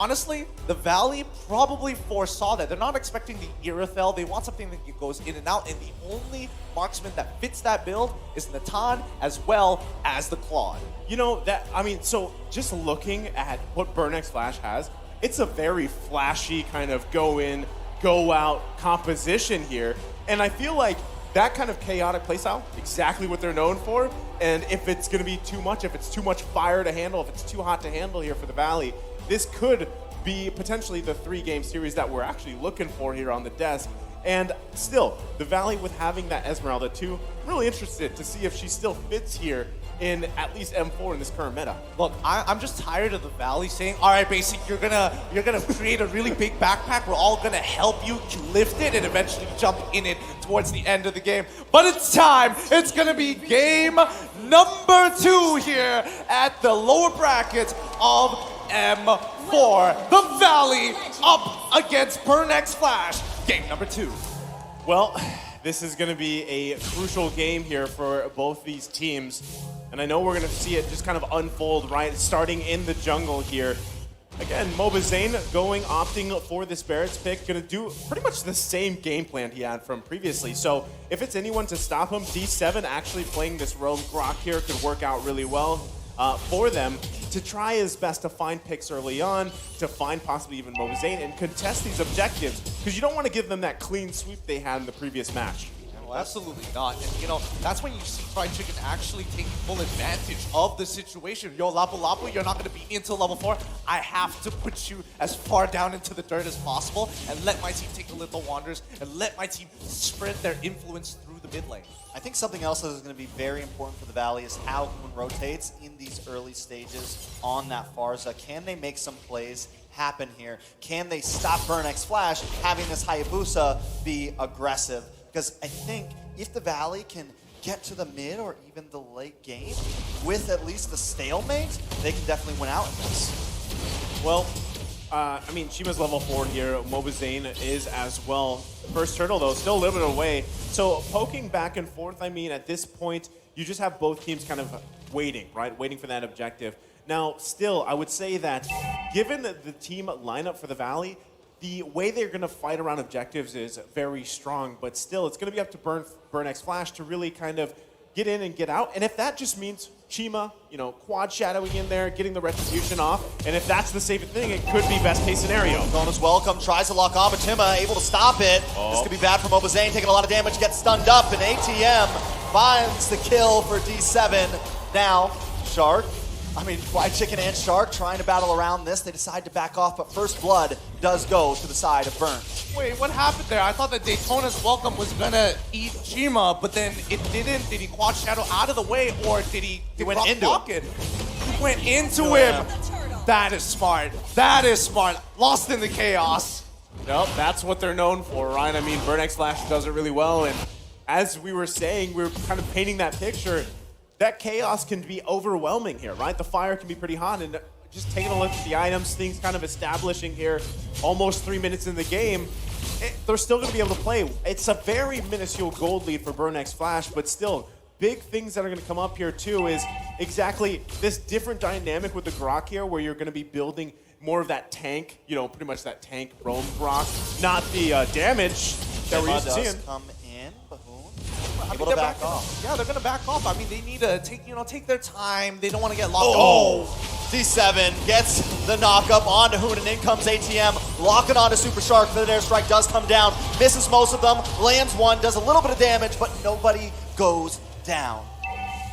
Honestly, the Valley probably foresaw that. They're not expecting the Irithel. They want something that goes in and out, and the only marksman that fits that build is Natan as well as the Claude. You know, so just looking at what Burnex Flash has, it's a very flashy kind of go in, go out composition here. And I feel like that kind of chaotic playstyle, exactly what they're known for. And if it's going to be too much, if it's too much fire to handle, if it's too hot to handle here for the Valley, this could be potentially the 3-game series that we're actually looking for here on the desk. And still, the Valley with having that Esmeralda too, I'm really interested to see if she still fits here in at least M4 in this current meta. Look, I'm just tired of the Valley saying, all right, Basic, you're gonna create a really big backpack. We're all gonna help you lift it and eventually jump in it towards the end of the game. But it's time. It's gonna be game number 2 here at the lower brackets of M4. The Valley up against Burnex Flash. Game number 2. Well, this is going to be a crucial game here for both these teams. And I know we're going to see it just kind of unfold, right? Starting in the jungle here. Again, Mobazane opting for this Barrett's pick, going to do pretty much the same game plan he had from previously. So if it's anyone to stop him, D7 actually playing this rogue Grok here could work out really well for them to try his best to find picks early on, to find possibly even Mobazane and contest these objectives, because you don't want to give them that clean sweep they had in the previous match. Well, absolutely not. And, you know, that's when you see Fried Chicken actually taking full advantage of the situation. Yo, Lapu Lapu, you're not going to beat me until level 4. I have to put you as far down into the dirt as possible and let my team take the little wanders and let my team spread their influence through the mid lane. I think something else that is going to be very important for the Valley is how Hoon rotates in these early stages on that Farza. Can they make some plays happen here? Can they stop Burnex Flash having this Hayabusa be aggressive? Because I think if the Valley can get to the mid or even the late game with at least the stalemate, they can definitely win out in this. Well, I mean, Shima's level 4 here. Mobazane is as well. First turtle, though, still a little bit away. So poking back and forth, I mean, at this point, you just have both teams kind of waiting, right? Waiting for that objective. Now, still, I would say that given the team lineup for the Valley, the way they're going to fight around objectives is very strong, but still, it's going to be up to Burnex Flash to really kind of get in and get out. And if that just means Chima, you know, quad shadowing in there, getting the retribution off, and if that's the safest thing, it could be best case scenario. Bonus welcome, tries to lock on, but Chima able to stop it. This could be bad for Mobazane, taking a lot of damage, gets stunned up, and ATM finds the kill for D7. Now, Fried Chicken and Shark trying to battle around this. They decide to back off, but first blood does go to the side of Burn. Wait, what happened there? I thought that Daytona's welcome was gonna eat Chima, but then it didn't. Did he quad shadow out of the way, or did he went into him? He went into him. That is smart. That is smart. Lost in the chaos. Nope, that's what they're known for, right? I mean, Burnex Flash does it really well, and as we were saying, we were kind of painting that picture. That chaos can be overwhelming here, right? The fire can be pretty hot, and just taking a look at the items, things kind of establishing here, almost 3 minutes in the game, they're still going to be able to play. It's a very minuscule gold lead for Burnex Flash, but still, big things that are going to come up here too is exactly this different dynamic with the Grok here, where you're going to be building more of that tank, you know, pretty much that tank roam Grok, not the damage that we're used to seeing. Come in, Bahoon. I Able mean, to back off. Yeah, they're gonna back off. I mean, they need to take their time. They don't want to get locked. D7 gets the knockup onto Hoon, and in comes ATM, locking onto Super Shark. The airstrike does come down, misses most of them, lands one, does a little bit of damage, but nobody goes down.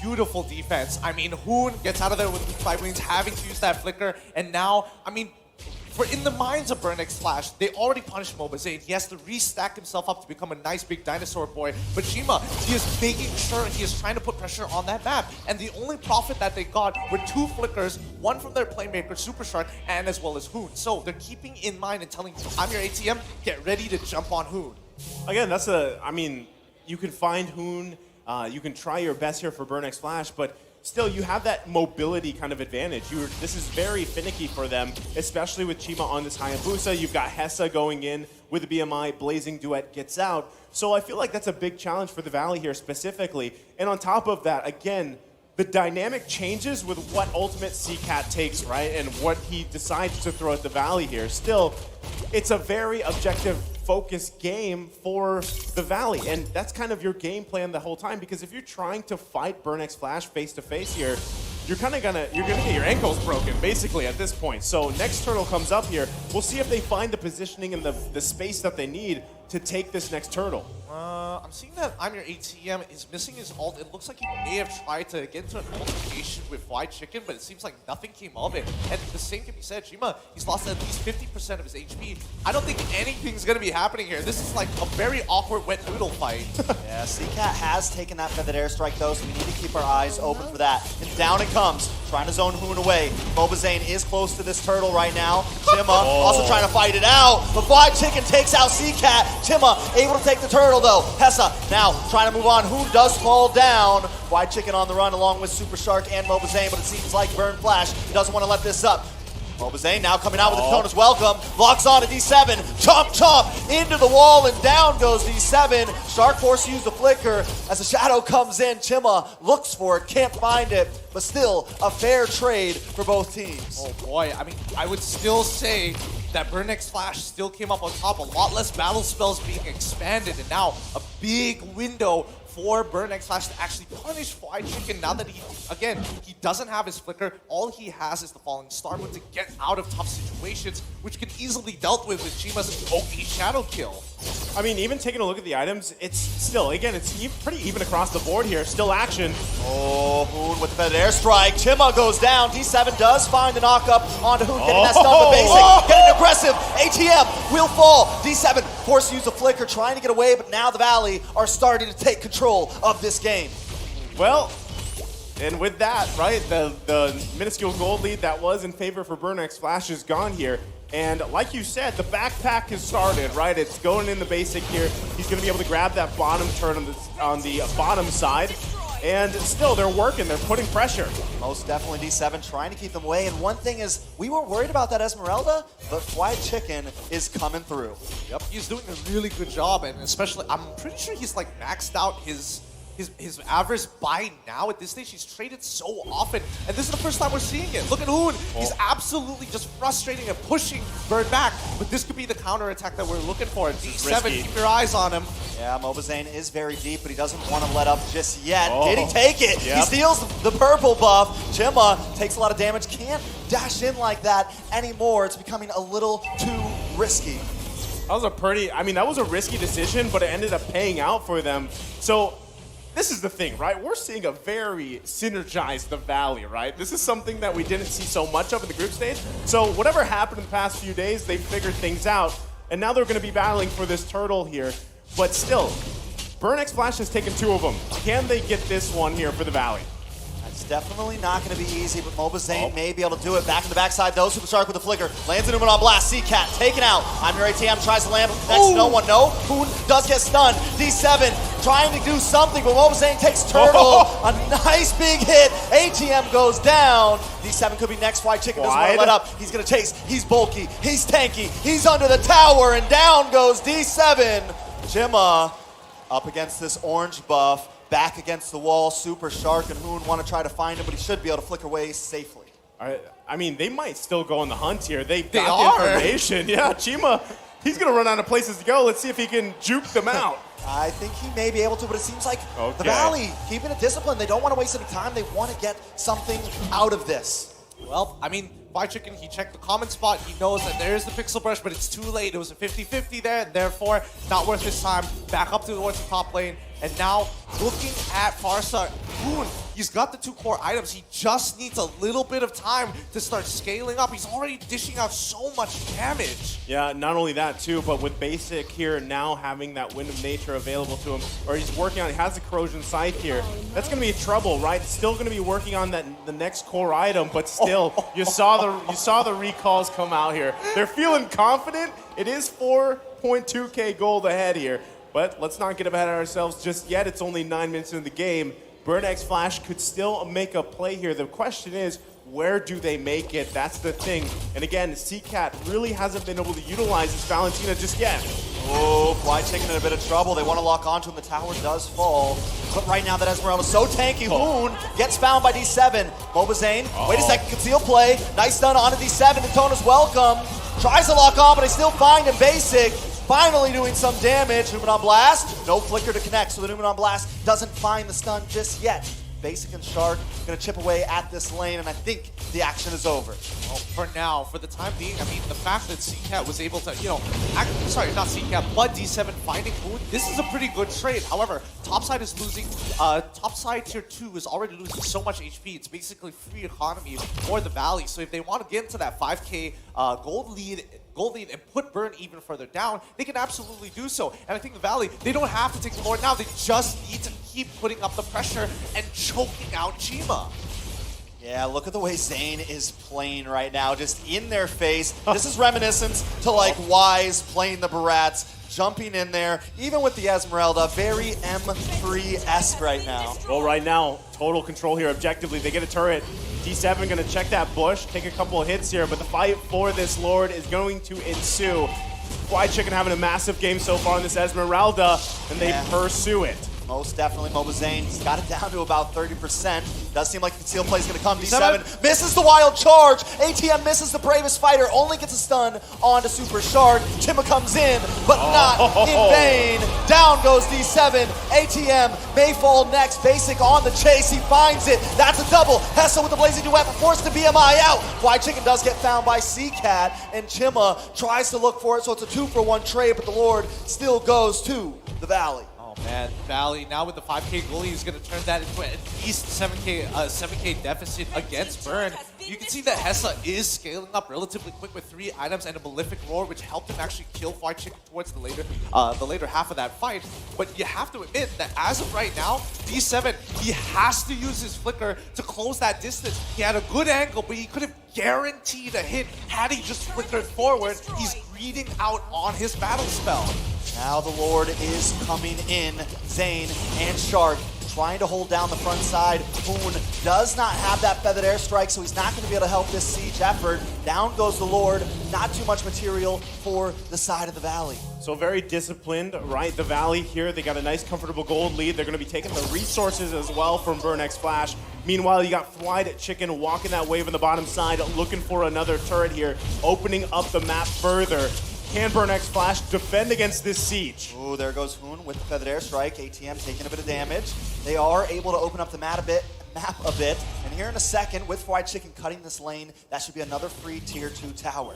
Beautiful defense. I mean, Hoon gets out of there with 5 wings, having to use that flicker, and now, I mean, for in the minds of Burnex Flash, they already punished Mobazane. He has to restack himself up to become a nice big dinosaur boy. But Shima, he is making sure he is trying to put pressure on that map. And the only profit that they got were 2 flickers, one from their playmaker, Super Shark, and as well as Hoon. So they're keeping in mind and telling you, I'm your ATM, get ready to jump on Hoon. Again, I mean, you can find Hoon, you can try your best here for Burnex Flash, but still, you have that mobility kind of advantage. This is very finicky for them, especially with Chima on this Hayabusa. You've got Hessa going in with the BMI. Blazing Duet gets out. So I feel like that's a big challenge for the Valley here specifically. And on top of that, again, the dynamic changes with what ultimate CCAT takes, right? And what he decides to throw at the Valley here. Still, it's a very objective focused game for the Valley. And that's kind of your game plan the whole time, because if you're trying to fight Burnex Flash face to face here, you're gonna get your ankles broken basically at this point. So next turtle comes up here. We'll see if they find the positioning and the space that they need to take this next turtle. I'm seeing that I'm Your ATM is missing his ult. It looks like he may have tried to get into an altercation with Fried Chicken, but it seems like nothing came of it. And the same can be said. Shima, he's lost at least 50% of his HP. I don't think anything's going to be happening here. This is like a very awkward wet noodle fight. Yeah, CCAT has taken that feathered airstrike though, so we need to keep our eyes open for that. And down it comes, trying to zone Hoon away. Mobazane is close to this turtle right now. Chima also trying to fight it out, but Fried Chicken takes out CCAT. Chima able to take the turtle though. Hessa now trying to move on. Hoon does fall down. Fried Chicken on the run along with Super Shark and Mobazane, but it seems like Burn Flash doesn't want to let this up. Mobazane now coming out with the Katona's welcome. Locks on to D7. Chomp, chomp into the wall and down goes D7. Shark Force used the flicker as the shadow comes in. Chima looks for it, can't find it, but still a fair trade for both teams. Oh boy, I mean, I would still say that Burnex Flash still came up on top. A lot less battle spells being expanded, and now a big window for Burnex Flash to actually punish Fried Chicken now that he doesn't have his flicker. All he has is the Falling Star Moon to get out of tough situations, which can easily dealt with Chima's OP Shadow kill. I mean, even taking a look at the items, it's still, again, it's pretty even across the board here. Still action. Oh, Hoon with the feathered airstrike. Chima goes down. D7 does find the knockup onto Hoon, getting that stun for basic. Getting aggressive. ATM will fall. D7 forced to use the flicker, trying to get away, but now the Valley are starting to take control of this game. Well, and with that, right, the minuscule gold lead that was in favor for Burnex Flash is gone here. And like you said, the backpack has started, right? It's going in the basic here. He's going to be able to grab that bottom turn on the bottom side. And still, they're working. They're putting pressure. Most definitely D7 trying to keep them away. And one thing is, we weren't worried about that Esmeralda, but Fried Chicken is coming through. Yep, he's doing a really good job, and especially, I'm pretty sure he's like maxed out his average by now. At this stage, he's traded so often, and this is the first time we're seeing it. Look at Hoon. He's absolutely just frustrating and pushing Bird back, but this could be the counter attack that we're looking for. D7, keep your eyes on him. Yeah, Mobazane is very deep, but he doesn't want to let up just yet. Did he take it? Yep. He steals the purple buff. Chima takes a lot of damage. Can't dash in like that anymore. It's becoming a little too risky. That was a risky decision, but it ended up paying out for them. So this is the thing, right? We're seeing a very synergized the Valley, right? This is something that we didn't see so much of in the group stage. So whatever happened in the past few days, they figured things out, and now they're going to be battling for this turtle here. But still, Burnex Flash has taken 2 of them. Can they get this one here for the Valley? It's definitely not going to be easy, but Mobazane may be able to do it. Back in the backside, though. Super Shark with the flicker. Lands an on blast. CCAT taken out. I'm Your ATM tries to land next to no one. No. Hoon does get stunned. D7 trying to do something, but Mobazane takes turtle. A nice big hit. ATM goes down. D7 could be next. Fried Chicken doesn't want to let up. He's going to chase. He's bulky. He's tanky. He's under the tower, and down goes D7. Chima up against this orange buff. Back against the wall. Super Shark and Hoon want to try to find him, but he should be able to flicker away safely. I mean, they might still go on the hunt here. They've got the information. Yeah, Chima, he's going to run out of places to go. Let's see if he can juke them out. I think he may be able to, but it seems like the Valley keeping it disciplined. They don't want to waste any time. They want to get something out of this. Well, I mean, Fried Chicken, he checked the common spot. He knows that there is the Pixel Brush, but it's too late. It was a 50-50 there, and therefore, not worth his time. Back up towards the top lane. And now, looking at Farsa, Hoon, he's got the 2 core items. He just needs a little bit of time to start scaling up. He's already dishing out so much damage. Yeah, not only that too, but with Basic here now having that Wind of Nature available to him, or he's working on, he has the Corrosion Scythe here. That's going to be trouble, right? Still going to be working on the next core item, but still, you saw the recalls come out here. They're feeling confident. It is 4.2k gold ahead here. But let's not get ahead of ourselves just yet. It's only 9 minutes into the game. Burnex Flash could still make a play here. The question is, where do they make it? That's the thing. And again, CCAT really hasn't been able to utilize this Valentina just yet. Oh, Fly Chicken in a bit of trouble. They want to lock onto him. The tower does fall. But right now that Esmeralda's so tanky. Hoon gets found by D7. Mobazane, wait a second, conceal play. Nice stun onto D7. Daytona's welcome. Tries to lock on, but they still find him. Basic finally doing some damage. Numenon Blast, no flicker to connect, so the Numenon Blast doesn't find the stun just yet. Basic and Shark gonna chip away at this lane, and I think the action is over. Well, for now, for the time being, I mean, the fact that CCAT was able to, sorry, not CCAT, but D7 finding Moon, this is a pretty good trade. However, topside is losing, topside tier 2 is already losing so much HP, it's basically free economy for the Valley. So if they want to get into that 5k gold lead and put Burn even further down, they can absolutely do so. And I think the Valley, they don't have to take the Lord now, they just need to keep putting up the pressure and choking out Chima. Yeah, look at the way Zane is playing right now, just in their face. This is reminiscent to like Wise playing the Barats, jumping in there, even with the Esmeralda, very M3-esque right now. Well, right now, total control here objectively. They get a turret. D7 gonna check that bush, take a couple of hits here, but the fight for this Lord is going to ensue. Fly Chicken having a massive game so far in this Esmeralda, and they pursue it. Most definitely, Mobazane's got it down to about 30%. Does seem like the conceal play is going to come. D7 misses the wild charge. ATM misses the bravest fighter. Only gets a stun onto Super Shark. Chima comes in, but not in vain. Down goes D7. ATM may fall next. Basic on the chase. He finds it. That's a double. Hessa with the blazing duet, but forced to BMI out. Fly Chicken does get found by CCAT, and Chima tries to look for it, so it's a 2-for-1 trade, but the Lord still goes to the Valley. Oh man, Valley now with the 5k goalie is going to turn that into at least 7k deficit against Burn. You can see that Hessa is scaling up relatively quick with 3 items and a Malefic Roar, which helped him actually kill Fly Chicken towards the later half of that fight. But you have to admit that as of right now, D7, he has to use his flicker to close that distance. He had a good angle, but he could have guaranteed a hit had he just flickered forward. He's greeding out on his battle spell. Now the Lord is coming in. Zane and Shark trying to hold down the front side. Hoon does not have that feathered airstrike, so he's not going to be able to help this siege effort. Down goes the Lord. Not too much material for the side of the Valley. So very disciplined, right? The Valley here, they got a nice comfortable gold lead. They're going to be taking the resources as well from Burn X Flash. Meanwhile, you got Fly Chicken walking that wave on the bottom side, looking for another turret here, opening up the map further. Can Burn X Flash defend against this siege? Ooh, there goes Hoon with the feathered airstrike. ATM taking a bit of damage. They are able to open up the map a bit. And here in a second, with Fly Chicken cutting this lane, that should be another free tier 2 tower.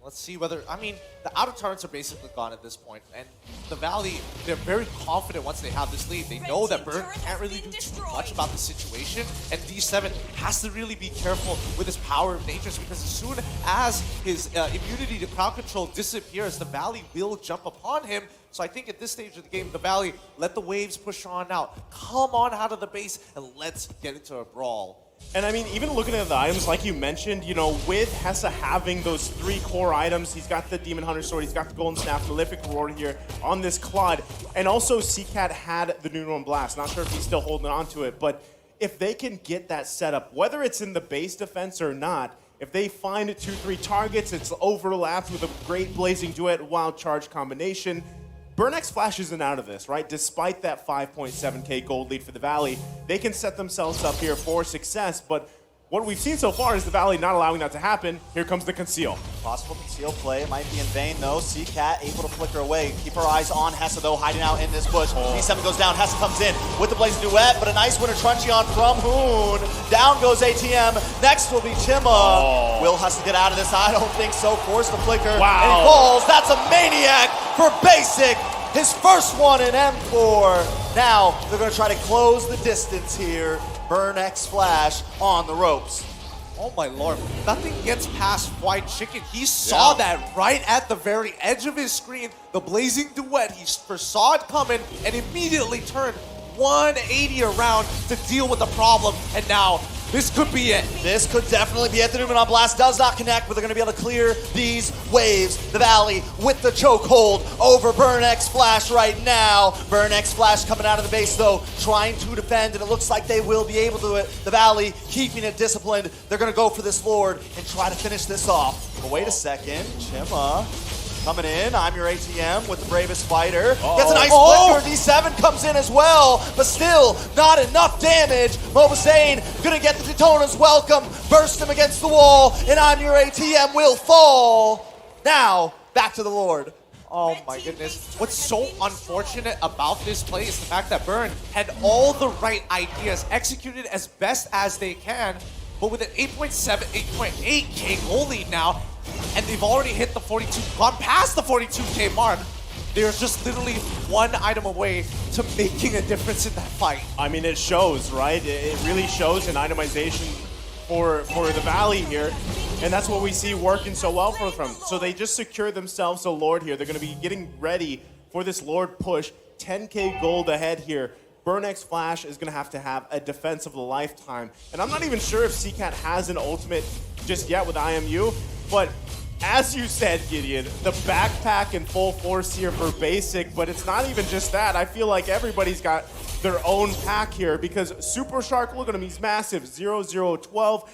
Let's see whether, I mean, the outer turrets are basically gone at this point, and the Valley, they're very confident once they have this lead. They know that Burn can't really do too much about the situation, and D7 has to really be careful with his power of natures, because as soon as his immunity to crowd control disappears, the Valley will jump upon him. So I think at this stage of the game, the Valley, let the waves push on out. Come on out of the base, and let's get into a brawl. And I mean, even looking at the items, like you mentioned, you know, with Hessa having those 3 core items, he's got the Demon Hunter Sword, he's got the Golden Staff, Malefic Roar here on this Claude, and also CCAT had the Numeron Blast. Not sure if he's still holding on to it, but if they can get that set up, whether it's in the base defense or not, if they find 2-3 targets, it's overlapped with a great Blazing Duet Wild Charge combination. Burn X Flash isn't out of this, right? Despite that 5.7k gold lead for the Valley, they can set themselves up here for success, but what we've seen so far is the Valley not allowing that to happen. Here comes the conceal. Possible conceal play. It might be in vain, though. CCAT able to flicker away. Keep our eyes on Hessa, though, hiding out in this bush. D7 goes down. Hessa comes in with the Blazing Duet, but a nice winner Truncheon from Hoon. Down goes ATM. Next will be Chima. Will Hessa get out of this? I don't think so. Force the flicker. Wow. And he falls. That's a maniac for Basic. His first one in M4. Now they're going to try to close the distance here. Burn X Flash on the ropes. Oh my lord, nothing gets past Fly Chicken. He saw that right at the very edge of his screen, the Blazing Duet. He foresaw it coming and immediately turned 180 around to deal with the problem. And now, this could be it. This could definitely be it. The Numenon Blast does not connect, but they're going to be able to clear these waves. The Valley with the chokehold over Burn X Flash right now. Burn X Flash coming out of the base, though, trying to defend, and it looks like they will be able to do it. The Valley keeping it disciplined. They're going to go for this Lord and try to finish this off. But wait a second. Chima Coming in, I'm your ATM with the bravest fighter. Uh-oh. Gets a nice flicker. D7 comes in as well, but still not enough damage. Mobazane gonna get the Daytona's welcome, burst him against the wall, and I'm your ATM will fall. Now, back to the Lord. Oh my goodness. What's so unfortunate about this play is the fact that Burn had all the right ideas, executed as best as they can, but with an 8.7, 8.8k goal lead now, and they've already hit the 42, gone past the 42k mark. They're just literally one item away to making a difference in that fight. I mean, it shows, right? It really shows in itemization for the Valley here, and that's what we see working so well for them. So they just secure themselves a Lord here. They're going to be getting ready for this Lord push. 10k gold ahead here. Burnex Flash is going to have a defense of a lifetime, and I'm not even sure if CCAT has an ultimate just yet with IMU, but as you said, Gideon, the backpack in full force here for basic, but it's not even just that. I feel like everybody's got their own pack here because Super Shark, look at him, he's massive. 0-0-12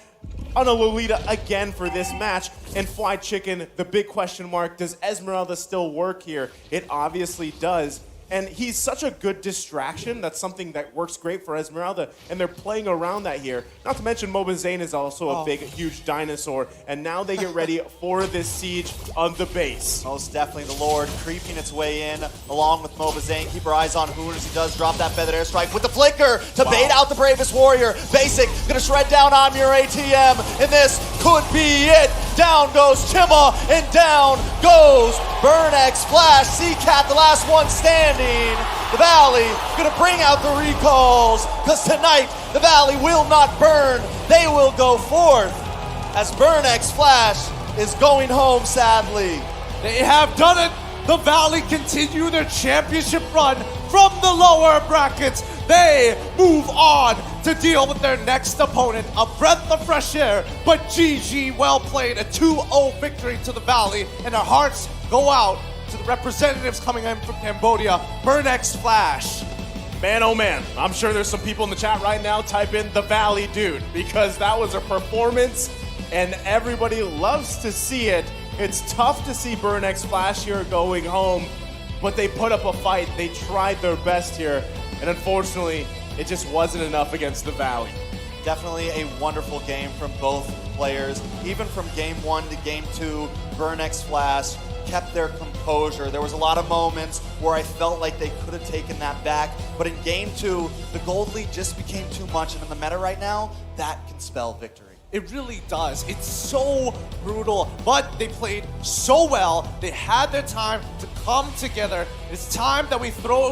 on a Lolita again for this match. And Fly Chicken, the big question mark, does Esmeralda still work here? It obviously does. And he's such a good distraction. That's something that works great for Esmeralda, and they're playing around that here. Not to mention Mobazane is also a big, huge dinosaur, and now they get ready for this siege on the base. Most definitely the Lord creeping its way in along with Mobazane. Keep our eyes on Hoon as he does drop that feathered airstrike with the flicker to bait out the bravest warrior. Basic gonna shred down I'm your ATM, and this could be it. Down goes Chima, and down goes Burnex Flash. CCAT, the last one standing. The Valley gonna bring out the recalls, because tonight the Valley will not burn. They will go forth as Burnex Flash is going home, sadly. They have done it. The Valley continue their championship run from the lower brackets. They move on to deal with their next opponent. A breath of fresh air, but GG, well played. A 2-0 victory to the Valley, and our hearts go out to the representatives coming in from Cambodia, Burnex Flash. Man, oh man, I'm sure there's some people in the chat right now type in the Valley dude, because that was a performance and everybody loves to see it. It's tough to see Burnex Flash here going home, but they put up a fight. They tried their best here, and unfortunately, it just wasn't enough against the Valley. Definitely a wonderful game from both players. Even from game 1 to game 2, Burnex Flash kept their composure. There was a lot of moments where I felt like they could have taken that back, but in game 2, the gold lead just became too much, and in the meta right now, that can spell victory. It really does. It's so brutal, but they played so well. They had their time to come together. It's time that we throw